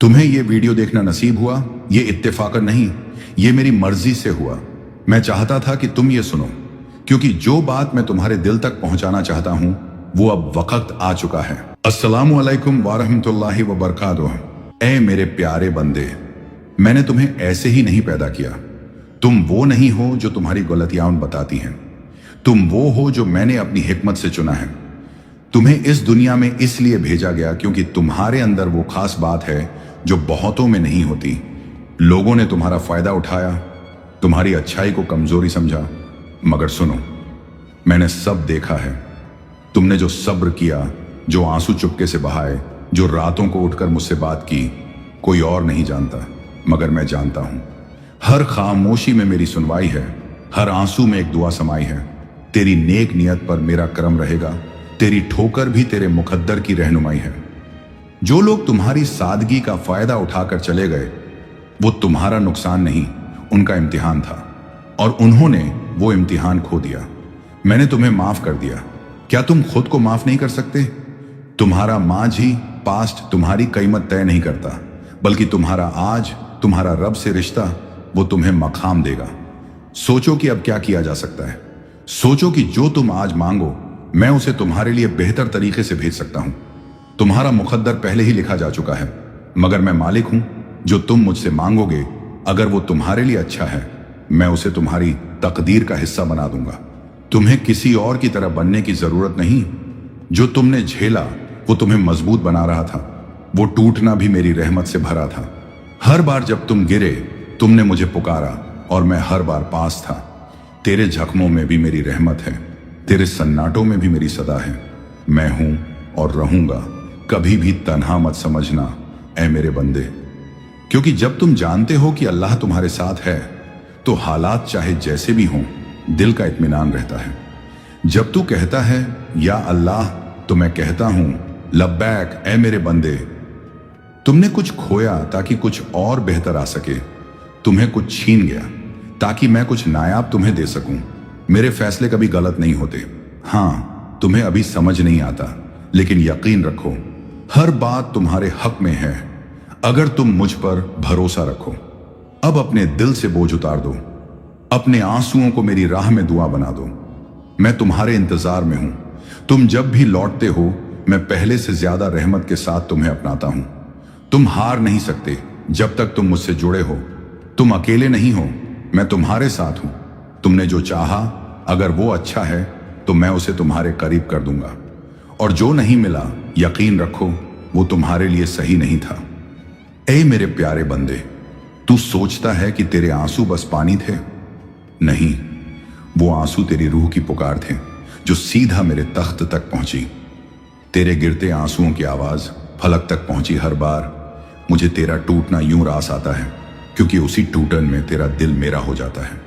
तुम्हें ये वीडियो देखना नसीब हुआ, ये इत्तेफाकन नहीं, ये मेरी मर्जी से हुआ। मैं चाहता था कि तुम ये सुनो, क्योंकि जो बात मैं तुम्हारे दिल तक पहुंचाना चाहता हूं वो अब वक्त आ चुका है। अस्सलामु अलैकुम वरहमतुल्लाहि वबरकातुह। ऐ मेरे प्यारे बंदे, मैंने तुम्हें ऐसे ही नहीं पैदा किया। तुम वो नहीं हो जो तुम्हारी गलतियां बताती हैं। तुम वो हो जो मैंने अपनी हिकमत से चुना है। तुम्हें इस दुनिया में इसलिए भेजा गया क्योंकि तुम्हारे अंदर वो खास बात है जो बहुतों में नहीं होती। लोगों ने तुम्हारा फायदा उठाया, तुम्हारी अच्छाई को कमजोरी समझा, मगर सुनो, मैंने सब देखा है। तुमने जो सब्र किया, जो आंसू चुपके से बहाए, जो रातों को उठकर मुझसे बात की, कोई और नहीं जानता मगर मैं जानता हूं। हर खामोशी में मेरी सुनवाई है, हर आंसू में एक दुआ समाई है। तेरी नेक नियत पर मेरा करम रहेगा, तेरी ठोकर भी तेरे मुकद्दर की रहनुमाई है। जो लोग तुम्हारी सादगी का फायदा उठाकर चले गए, वो तुम्हारा नुकसान नहीं, उनका इम्तिहान था, और उन्होंने वो इम्तिहान खो दिया। मैंने तुम्हें माफ कर दिया। क्या तुम खुद को माफ नहीं कर सकते? तुम्हारा माजी पास्ट तुम्हारी कीमत तय नहीं करता, बल्कि तुम्हारा आज, तुम्हारा रब से रिश्ता, वो तुम्हें मकाम देगा। सोचो कि अब क्या किया जा सकता है। सोचो कि जो तुम आज मांगो, मैं उसे तुम्हारे लिए बेहतर तरीके से भेज सकता हूं। तुम्हारा मुकद्दर पहले ही लिखा जा चुका है, मगर मैं मालिक हूं। जो तुम मुझसे मांगोगे, अगर वो तुम्हारे लिए अच्छा है, मैं उसे तुम्हारी तकदीर का हिस्सा बना दूंगा। तुम्हें किसी और की तरह बनने की जरूरत नहीं। जो तुमने झेला वो तुम्हें मजबूत बना रहा था। वो टूटना भी मेरी रहमत से भरा था। हर बार जब तुम गिरे, तुमने मुझे पुकारा और मैं हर बार पास था। तेरे जख्मों में भी मेरी रहमत है, तेरे सन्नाटों में भी मेरी सदा है। मैं हूं और रहूंगा, कभी भी तन्हा मत समझना ऐ मेरे बंदे। क्योंकि जब तुम जानते हो कि अल्लाह तुम्हारे साथ है, तो हालात चाहे जैसे भी हों, दिल का इत्मीनान रहता है। जब तू कहता है या अल्लाह, तो मैं कहता हूं लब्बैक ऐ मेरे बंदे। तुमने कुछ खोया ताकि कुछ और बेहतर आ सके। तुम्हें कुछ छीन गया ताकि मैं कुछ नायाब तुम्हें दे सकूं। मेरे फैसले कभी गलत नहीं होते। हां, तुम्हें अभी समझ नहीं आता, लेकिन यकीन रखो, हर बात तुम्हारे हक में है अगर तुम मुझ पर भरोसा रखो। अब अपने दिल से बोझ उतार दो, अपने आंसुओं को मेरी राह में दुआ बना दो। मैं तुम्हारे इंतजार में हूं। तुम जब भी लौटते हो, मैं पहले से ज्यादा रहमत के साथ तुम्हें अपनाता हूं। तुम हार नहीं सकते जब तक तुम मुझसे जुड़े हो। तुम अकेले नहीं हो, मैं तुम्हारे साथ हूं। तुमने जो चाहा, अगर वो अच्छा है तो मैं उसे तुम्हारे करीब कर दूंगा, और जो नहीं मिला, यकीन रखो वो तुम्हारे लिए सही नहीं था। ऐ मेरे प्यारे बंदे, तू सोचता है कि तेरे आंसू बस पानी थे? नहीं, वो आंसू तेरी रूह की पुकार थे, जो सीधा मेरे तख्त तक पहुंची। तेरे गिरते आंसुओं की आवाज फलक तक पहुंची। हर बार मुझे तेरा टूटना यूं रास आता है, क्योंकि उसी टूटन में तेरा दिल मेरा हो जाता है।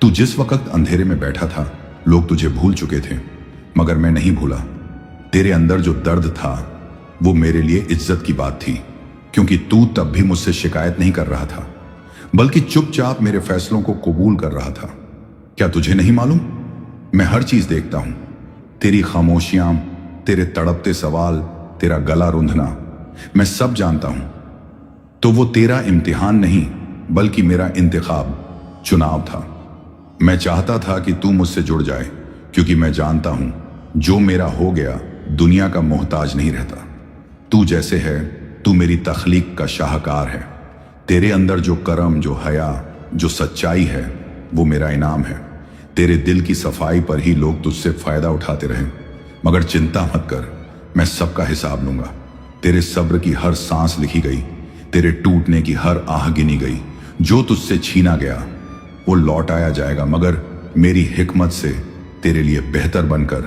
तू जिस वक्त अंधेरे में बैठा था, लोग तुझे भूल चुके थे, मगर मैं नहीं भूला। तेरे अंदर जो दर्द था, वो मेरे लिए इज्जत की बात थी, क्योंकि तू तब भी मुझसे शिकायत नहीं कर रहा था, बल्कि चुपचाप मेरे फैसलों को कबूल कर रहा था। क्या तुझे नहीं मालूम? मैं हर चीज देखता हूं। तेरी खामोशियां, तेरे तड़पते सवाल, तेरा गला रुंधना, मैं सब जानता हूं। तो वो तेरा इम्तिहान नहीं, बल्कि मेरा इंतखाब, चुनाव था। मैं चाहता था कि तू मुझसे जुड़ जाए, क्योंकि मैं जानता हूं जो मेरा हो गया दुनिया का मोहताज नहीं रहता। तू जैसे है, तू मेरी तख्लीक का शाहकार है। तेरे अंदर जो करम, जो हया, जो सच्चाई है, वो मेरा इनाम है। तेरे दिल की सफाई पर ही लोग तुझसे फायदा उठाते रहे, मगर चिंता मत कर, मैं सबका हिसाब लूंगा। तेरे सब्र की हर सांस लिखी गई, तेरे टूटने की हर आह गिनी गई। जो तुझसे छीना गया वो लौट आया जाएगा, मगर मेरी हिकमत से तेरे लिए बेहतर बनकर।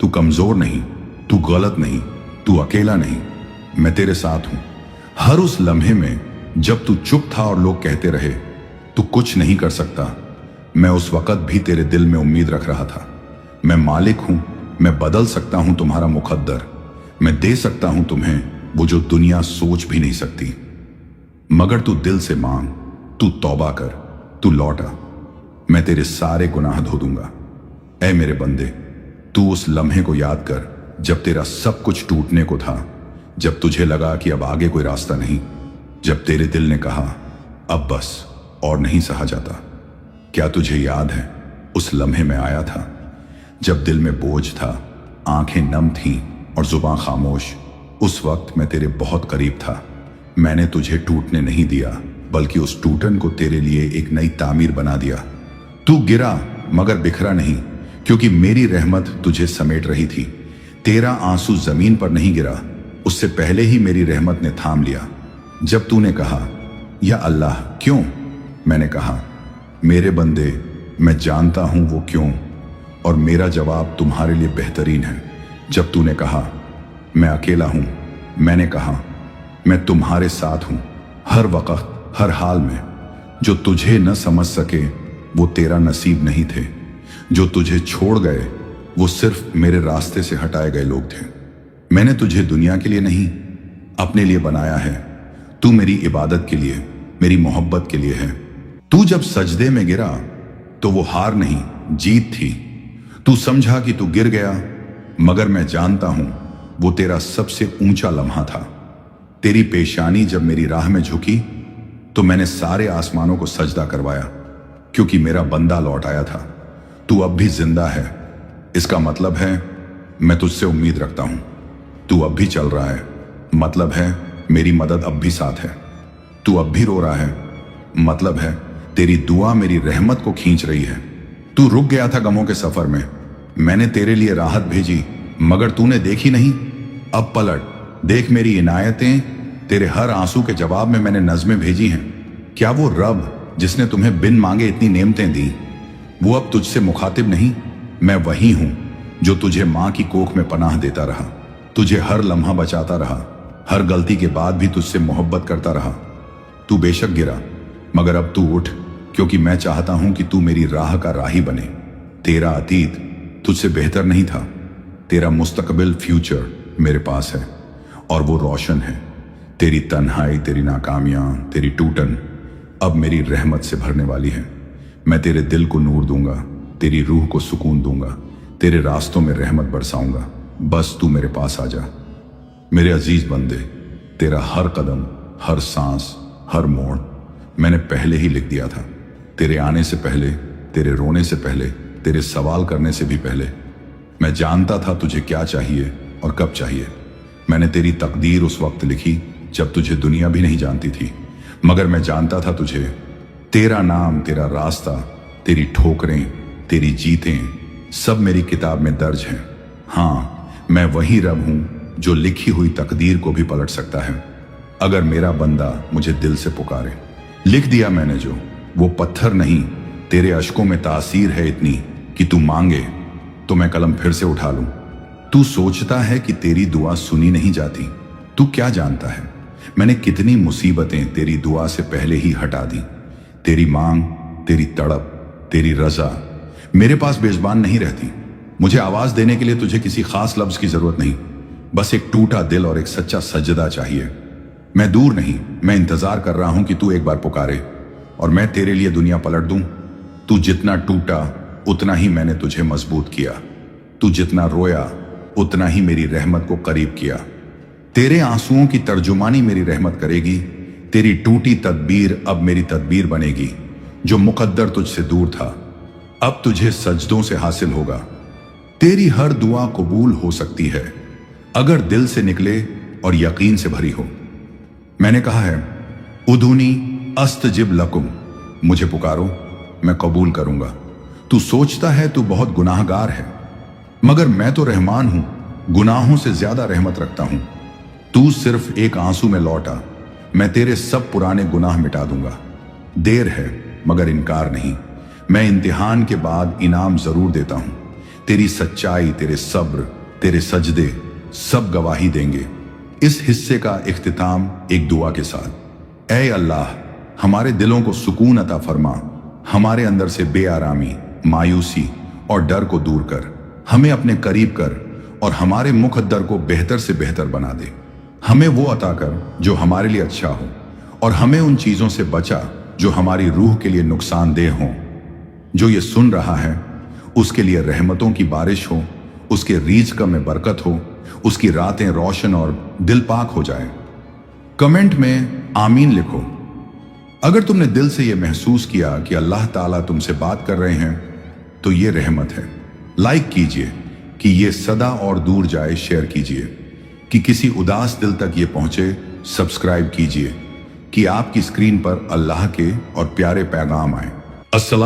तू कमजोर नहीं, तू गलत नहीं, तू अकेला नहीं, मैं तेरे साथ हूं। हर उस लम्हे में जब तू चुप था और लोग कहते रहे तू कुछ नहीं कर सकता, मैं उस वक्त भी तेरे दिल में उम्मीद रख रहा था। मैं मालिक हूं, मैं बदल सकता हूं तुम्हारा मुकद्दर। मैं दे सकता हूं तुम्हें वो जो दुनिया सोच भी नहीं सकती। मगर तू दिल से मांग, तू तौबा कर, तू लौटा, मैं तेरे सारे गुनाह धो दूंगा। ऐ मेरे बंदे, तू उस लम्हे को याद कर जब तेरा सब कुछ टूटने को था, जब तुझे लगा कि अब आगे कोई रास्ता नहीं, जब तेरे दिल ने कहा अब बस और नहीं सहा जाता। क्या तुझे याद है उस लम्हे में आया था जब दिल में बोझ था, आंखें नम थीं और जुबान खामोश। उस वक्त मैं तेरे बहुत करीब था। मैंने तुझे टूटने नहीं दिया, बल्कि उस टूटन को तेरे लिए एक नई तामीर बना दिया। तू गिरा मगर बिखरा नहीं, क्योंकि मेरी रहमत तुझे समेट रही थी। तेरा आंसू जमीन पर नहीं गिरा, उससे पहले ही मेरी रहमत ने थाम लिया। जब तूने कहा या अल्लाह क्यों, मैंने कहा मेरे बंदे मैं जानता हूं वो क्यों, और मेरा जवाब तुम्हारे लिए बेहतरीन है। जब तूने कहा मैं अकेला हूं, मैंने कहा मैं तुम्हारे साथ हूं, हर वक्त हर हाल में। जो तुझे न समझ सके वो तेरा नसीब नहीं थे, जो तुझे छोड़ गए वो सिर्फ मेरे रास्ते से हटाए गए लोग थे। मैंने तुझे दुनिया के लिए नहीं अपने लिए बनाया है। तू मेरी इबादत के लिए, मेरी मोहब्बत के लिए है। तू जब सजदे में गिरा तो वो हार नहीं जीत थी। तू समझा कि तू गिर गया, मगर मैं जानता हूं वो तेरा सबसे ऊंचा लम्हा था। तेरी पेशानी जब मेरी राह में झुकी तो मैंने सारे आसमानों को सजदा करवाया, क्योंकि मेरा बंदा लौट आया था। तू अब भी जिंदा है, इसका मतलब है मैं तुझसे उम्मीद रखता हूं। तू अब भी चल रहा है, मतलब है मेरी मदद अब भी साथ है। तू अब भी रो रहा है, मतलब है तेरी दुआ मेरी रहमत को खींच रही है। तू रुक गया था गमों के सफर में, मैंने तेरे लिए राहत भेजी, मगर तूने देखी नहीं। अब पलट देख मेरी इनायतें, तेरे हर आंसू के जवाब में मैंने नज़में भेजी हैं। क्या वो रब जिसने तुम्हें बिन मांगे इतनी नेमतें दी, वो अब तुझसे मुखातिब नहीं? मैं वही हूं जो तुझे मां की कोख में पनाह देता रहा, तुझे हर लम्हा बचाता रहा, हर गलती के बाद भी तुझसे मोहब्बत करता रहा। तू बेशक गिरा, मगर अब तू उठ, क्योंकि मैं चाहता हूं कि तू मेरी राह का राही बने। तेरा अतीत तुझसे बेहतर नहीं था, तेरा मुस्तकबिल फ्यूचर मेरे पास है, और वो रोशन है। तेरी तन्हाई, तेरी नाकामियां, तेरी टूटन अब मेरी रहमत से भरने वाली है। मैं तेरे दिल को नूर दूंगा, तेरी रूह को सुकून दूंगा, तेरे रास्तों में रहमत बरसाऊंगा। बस तू मेरे पास आ जा। मेरे अजीज बंदे, तेरा हर कदम, हर सांस, हर मोड़ मैंने पहले ही लिख दिया था। तेरे आने से पहले, तेरे रोने से पहले, तेरे सवाल करने से भी पहले। मैं जानता था तुझे क्या चाहिए और कब चाहिए। मैंने तेरी तकदीर उस वक्त लिखी जब तुझे दुनिया भी नहीं जानती थी, मगर मैं जानता था तुझे। तेरा नाम, तेरा रास्ता, तेरी ठोकरें, तेरी जीतें सब मेरी किताब में दर्ज हैं। हाँ, मैं वही रब हूं जो लिखी हुई तकदीर को भी पलट सकता है, अगर मेरा बंदा मुझे दिल से पुकारे। लिख दिया मैंने जो, वो पत्थर नहीं, तेरे अश्कों में तासीर है इतनी कि तू मांगे तो मैं कलम फिर से उठा लूं। तू सोचता है कि तेरी दुआ सुनी नहीं जाती, तू क्या जानता है मैंने कितनी मुसीबतें तेरी दुआ से पहले ही हटा दी। तेरी मांग, तेरी तड़प, तेरी रजा मेरे पास बेज़बान नहीं रहती। मुझे आवाज देने के लिए तुझे किसी खास लफ्ज की जरूरत नहीं, बस एक टूटा दिल और एक सच्चा सजदा चाहिए। मैं दूर नहीं, मैं इंतजार कर रहा हूं कि तू एक बार पुकारे और मैं तेरे लिए दुनिया पलट दूं। तू जितना टूटा उतना ही मैंने तुझे मजबूत किया, तू जितना रोया उतना ही मेरी रहमत को करीब किया। तेरे आंसुओं की तर्जुमानी मेरी रहमत करेगी, तेरी टूटी तदबीर अब मेरी तदबीर बनेगी। जो मुकद्दर तुझसे दूर था अब तुझे सजदों से हासिल होगा। तेरी हर दुआ कबूल हो सकती है अगर दिल से निकले और यकीन से भरी हो। मैंने कहा है उदूनी अस्तजिब लकुम, मुझे पुकारो मैं कबूल करूंगा। तू सोचता है तू बहुत गुनाहगार है, मगर मैं तो रहमान हूं, गुनाहों से ज्यादा रहमत रखता हूं। तू सिर्फ एक आंसू में लौटा, मैं तेरे सब पुराने गुनाह मिटा दूंगा। देर है मगर इनकार नहीं, मैं इम्तिहान के बाद इनाम जरूर देता हूं। तेरी सच्चाई, तेरे सब्र, तेरे सजदे सब गवाही देंगे। इस हिस्से का इख्तिताम एक दुआ के साथ। ऐ अल्लाह, हमारे दिलों को सुकून अता फरमा, हमारे अंदर से बेआरामी, मायूसी और डर को दूर कर, हमें अपने करीब कर और हमारे मुकद्दर को बेहतर से बेहतर बना दे। हमें वो अता कर जो हमारे लिए अच्छा हो, और हमें उन चीजों से बचा जो हमारी रूह के लिए नुकसानदेह हों। जो ये सुन रहा है उसके लिए रहमतों की बारिश हो, उसके रिज़्क़ में बरकत हो, उसकी रातें रोशन और दिल पाक हो जाए। कमेंट में आमीन लिखो। अगर तुमने दिल से यह महसूस किया कि अल्लाह ताला तुमसे बात कर रहे हैं तो ये रहमत है। लाइक कीजिए कि ये सदा और दूर जाए, शेयर कीजिए कि किसी उदास दिल तक ये पहुंचे, सब्सक्राइब कीजिए कि आपकी स्क्रीन पर अल्लाह के और प्यारे पैगाम आए। अस्सलाम।